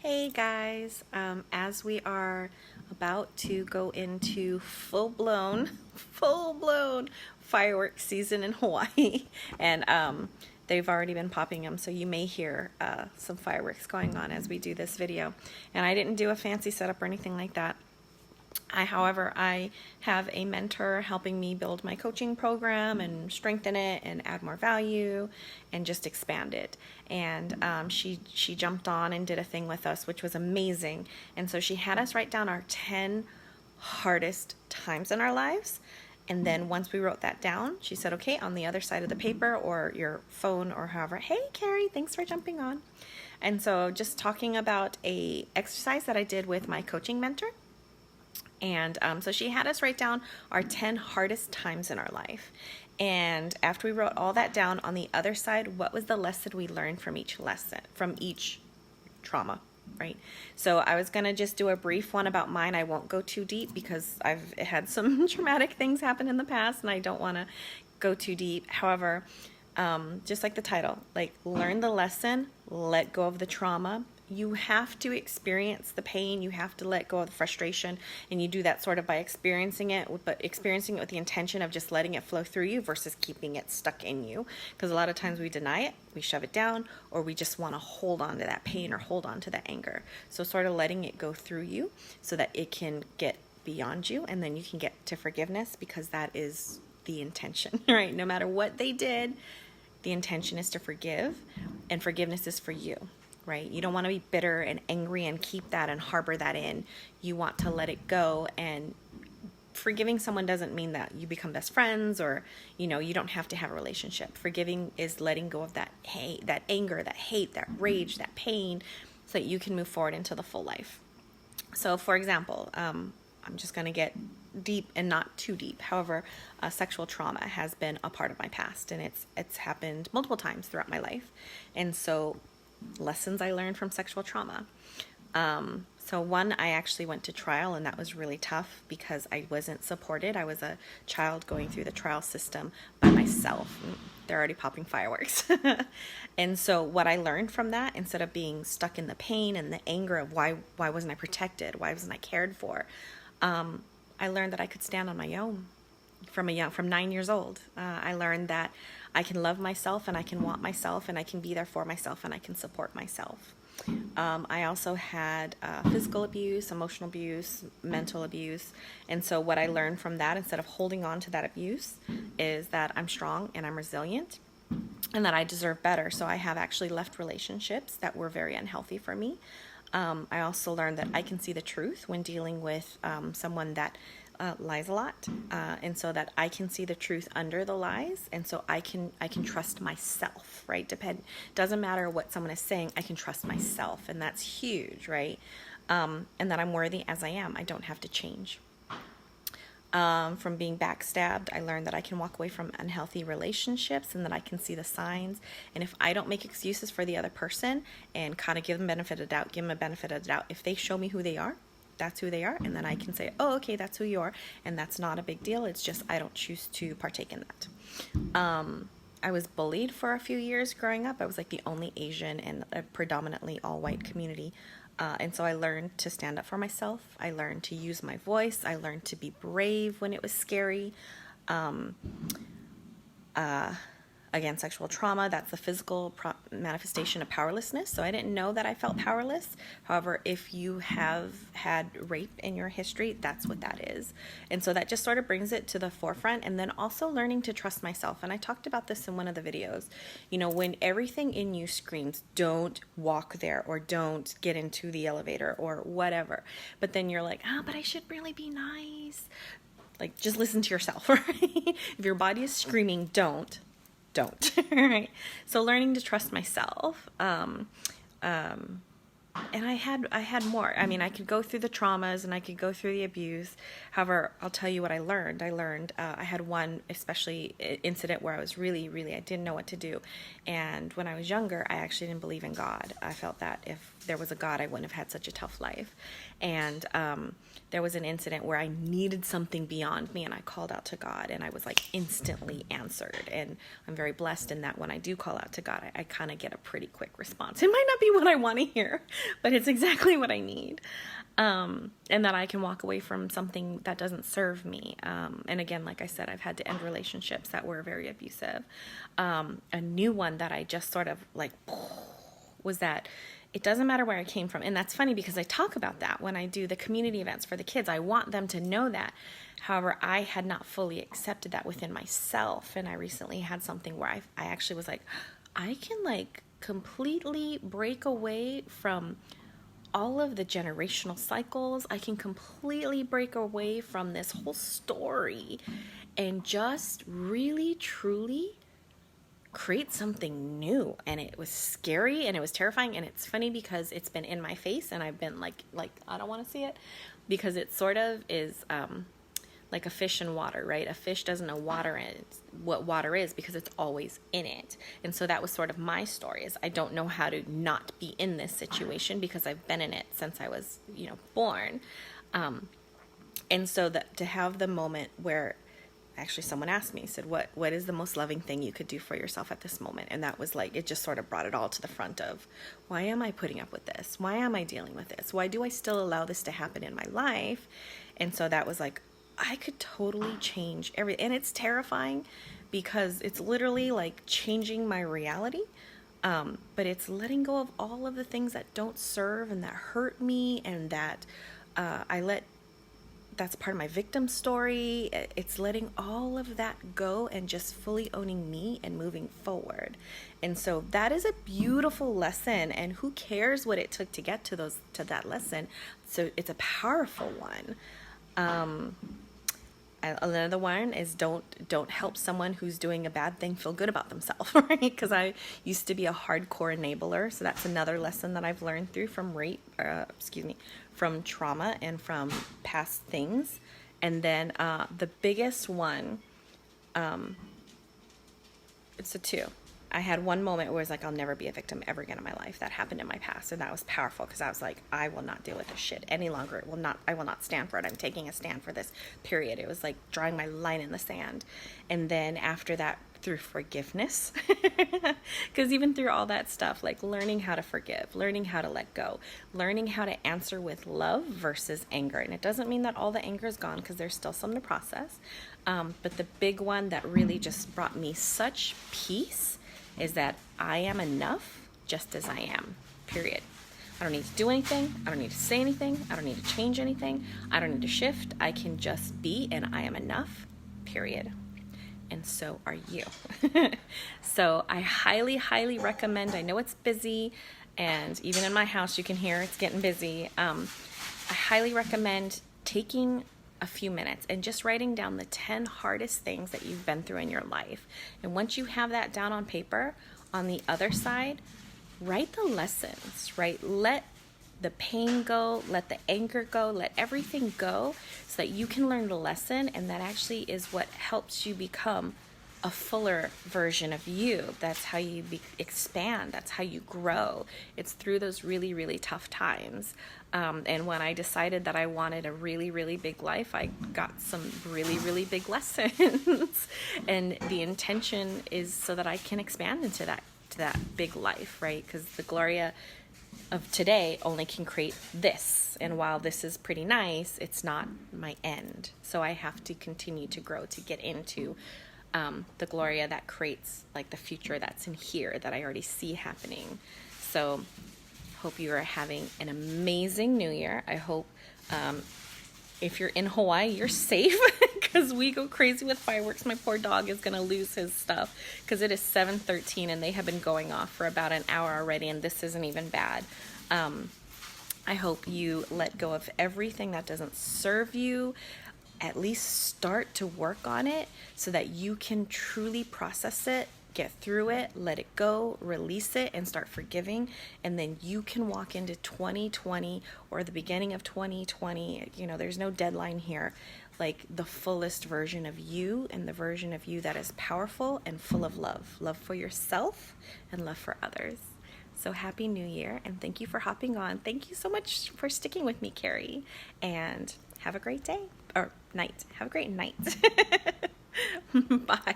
Hey guys, as we are about to go into full-blown fireworks season in Hawaii, and they've already been popping them, so you may hear some fireworks going on as we do this video. And I didn't do a fancy setup or anything like that. However, I have a mentor helping me build my coaching program and strengthen it and add more value and just expand it. And she jumped on and did a thing with us, which was amazing. And so she had us write down our 10 hardest times in our lives. And then once we wrote that down, she said, okay, on the other side of the paper or your phone or however, hey, Carrie, thanks for jumping on. And so just talking about a exercise that I did with my coaching mentor. And so she had us write down our 10 hardest times in our life. And after we wrote all that down, on the other side, what was the lesson we learned from each lesson, from each trauma, right? So I was going to just do a brief one about mine. I won't go too deep because I've had some traumatic things happen in the past and I don't want to go too deep. However, just like the title, like learn the lesson, let go of the trauma. You have to experience the pain, you have to let go of the frustration, and you do that sort of by experiencing it, but experiencing it with the intention of just letting it flow through you versus keeping it stuck in you. Because a lot of times we deny it, we shove it down, or we just want to hold on to that pain or hold on to that anger. So sort of letting it go through you so that it can get beyond you, and then you can get to forgiveness, because that is the intention, right? No matter what they did, the intention is to forgive, and forgiveness is for you. Right? You don't want to be bitter and angry and keep that and harbor that in. You want to let it go, and forgiving someone doesn't mean that you become best friends or, you don't have to have a relationship. Forgiving is letting go of that hate, that anger, that hate, that rage, that pain, so that you can move forward into the full life. So for example, I'm just going to get deep and not too deep. However, sexual trauma has been a part of my past, and it's happened multiple times throughout my life. And so lessons I learned from sexual trauma. So one, I actually went to trial, and that was really tough because I wasn't supported. I was a child going through the trial system by myself. They're already popping fireworks. And so what I learned from that, instead of being stuck in the pain and the anger of why wasn't I protected? Why wasn't I cared for? I learned that I could stand on my own from 9 years old. I learned that I can love myself, and I can want myself, and I can be there for myself, and I can support myself. I also had physical abuse, emotional abuse, mental abuse. And so what I learned from that, instead of holding on to that abuse, is that I'm strong and I'm resilient and that I deserve better. So I have actually left relationships that were very unhealthy for me. I also learned that I can see the truth when dealing with someone that lies a lot, and so that I can see the truth under the lies, and so I can trust myself, right? Doesn't matter what someone is saying, I can trust myself, and that's huge, right? And that I'm worthy as I am. I don't have to change. From being backstabbed, I learned that I can walk away from unhealthy relationships, and that I can see the signs. And if I don't make excuses for the other person and kind of give them a benefit of the doubt, if they show me who they are, that's who they are, and then I can say, oh, okay, that's who you are, and that's not a big deal. It's just I don't choose to partake in that. I was bullied for a few years growing up. I was like the only Asian in a predominantly all-white community, and so I learned to stand up for myself. I learned to use my voice. I learned to be brave when it was scary. Again, sexual trauma, that's the physical manifestation of powerlessness. So I didn't know that I felt powerless. However, if you have had rape in your history, that's what that is. And so that just sort of brings it to the forefront. And then also learning to trust myself. And I talked about this in one of the videos. When everything in you screams, don't walk there, or don't get into the elevator, or whatever. But then you're like, but I should really be nice. Like, just listen to yourself, right? If your body is screaming, don't. Right? So learning to trust myself. And I had more. I mean, I could go through the traumas and I could go through the abuse. However, I'll tell you what I learned. I had one especially incident where I was really, I didn't know what to do. And when I was younger, I actually didn't believe in God. I felt that if there was a God, I wouldn't have had such a tough life. And there was an incident where I needed something beyond me, and I called out to God, and I was like instantly answered. And I'm very blessed in that when I do call out to God, I kind of get a pretty quick response. It might not be what I want to hear, but it's exactly what I need. And that I can walk away from something that doesn't serve me. And again, like I said, I've had to end relationships that were very abusive. A new one that I just sort of like was that it doesn't matter where I came from. And that's funny because I talk about that when I do the community events for the kids. I want them to know that. However, I had not fully accepted that within myself. And I recently had something where I actually was like, I can like completely break away from all of the generational cycles. I can completely break away from this whole story and just really, truly create something new. And it was scary and it was terrifying. And it's funny because it's been in my face and I've been like I don't want to see it, because it sort of is like a fish in water, right? A fish doesn't know what water is because it's always in it. And so that was sort of my story, is I don't know how to not be in this situation because I've been in it since I was, born. And so that to have the moment where actually someone asked me, said, what is the most loving thing you could do for yourself at this moment? And that was like, it just sort of brought it all to the front of, why am I putting up with this? Why am I dealing with this? Why do I still allow this to happen in my life? And so that was like, I could totally change everything. And it's terrifying because it's literally like changing my reality. But it's letting go of all of the things that don't serve and that hurt me and that that's part of my victim story. It's letting all of that go and just fully owning me and moving forward. And so that is a beautiful lesson, and who cares what it took to get to that lesson. So it's a powerful one. Another one is don't help someone who's doing a bad thing feel good about themselves, right? Because I used to be a hardcore enabler, so that's another lesson that I've learned through from from trauma and from past things. And then the biggest one, it's a two. I had one moment where it was like, I'll never be a victim ever again in my life. That happened in my past, and that was powerful because I was like, I will not deal with this shit any longer. I will not stand for it. I'm taking a stand for this, period. It was like drawing my line in the sand. And then after that, through forgiveness, because even through all that stuff, like learning how to forgive, learning how to let go, learning how to answer with love versus anger. And it doesn't mean that all the anger is gone, because there's still some to process. But the big one that really just brought me such peace is that I am enough just as I am, period. I don't need to do anything. I don't need to say anything. I don't need to change anything. I don't need to shift. I can just be, and I am enough, period. And so are you. So I highly, highly recommend. I know it's busy, and even in my house you can hear it's getting busy. I highly recommend taking a few minutes and just writing down the 10 hardest things that you've been through in your life. And once you have that down on paper, on the other side, write the lessons, right? Let the pain go, let the anger go, let everything go so that you can learn the lesson. And that actually is what helps you become a fuller version of you. That's how you expand. That's how you grow. It's through those really, really tough times. And when I decided that I wanted a really, really big life, I got some really, really big lessons. And the intention is so that I can expand into that big life, right? Because the Gloria of today only can create this. And while this is pretty nice, it's not my end. So I have to continue to grow to get into the Gloria that creates like the future that's in here that I already see happening. So hope you are having an amazing New Year. I hope if you're in Hawaii, you're safe because we go crazy with fireworks. My poor dog is going to lose his stuff because it is 7:13 and they have been going off for about an hour already, and this isn't even bad. I hope you let go of everything that doesn't serve you. At least start to work on it so that you can truly process it, get through it, let it go, release it, and start forgiving. And then you can walk into 2020 or the beginning of 2020. There's no deadline here. Like the fullest version of you, and the version of you that is powerful and full of love. Love for yourself and love for others. So happy New Year, and thank you for hopping on. Thank you so much for sticking with me, Carrie. And have a great day. Or night. Have a great night. Bye.